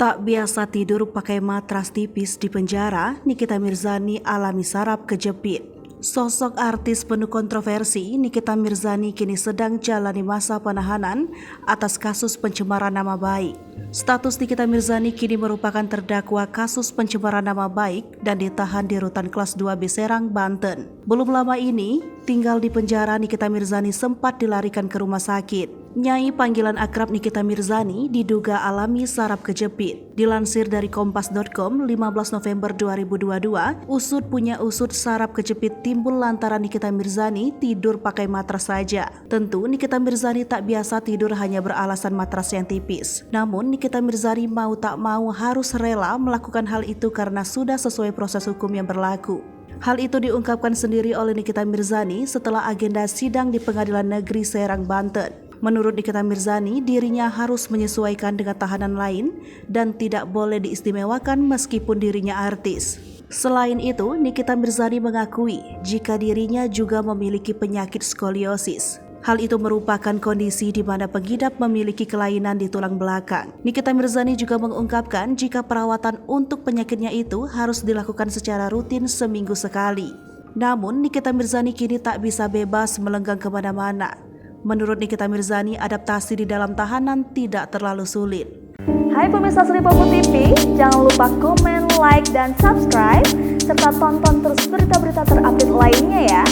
Tak biasa tidur pakai matras tipis di penjara, Nikita Mirzani alami saraf kejepit. Sosok artis penuh kontroversi, Nikita Mirzani kini sedang jalani masa penahanan atas kasus pencemaran nama baik. Status Nikita Mirzani kini merupakan terdakwa kasus pencemaran nama baik dan ditahan di Rutan Kelas 2B Serang, Banten. Belum lama ini, tinggal di penjara, Nikita Mirzani sempat dilarikan ke rumah sakit. Nyai panggilan akrab Nikita Mirzani diduga alami saraf kejepit. Dilansir dari kompas.com 15 November 2022, usut punya usut saraf kejepit timbul lantaran Nikita Mirzani tidur pakai matras saja. Tentu Nikita Mirzani tak biasa tidur hanya beralasan matras yang tipis. Namun Nikita Mirzani mau tak mau harus rela melakukan hal itu karena sudah sesuai proses hukum yang berlaku. Hal itu diungkapkan sendiri oleh Nikita Mirzani setelah agenda sidang di Pengadilan Negeri Serang, Banten. Menurut Nikita Mirzani, dirinya harus menyesuaikan dengan tahanan lain dan tidak boleh diistimewakan meskipun dirinya artis. Selain itu, Nikita Mirzani mengakui jika dirinya juga memiliki penyakit skoliosis. Hal itu merupakan kondisi di mana pengidap memiliki kelainan di tulang belakang. Nikita Mirzani juga mengungkapkan jika perawatan untuk penyakitnya itu harus dilakukan secara rutin seminggu sekali. Namun, Nikita Mirzani kini tak bisa bebas melenggang kemana-mana. Menurut Nikita Mirzani, adaptasi di dalam tahanan tidak terlalu sulit. Hai pemirsa Sri Popo TV, jangan lupa komen, like, dan subscribe, serta tonton terus berita-berita terupdate lainnya ya.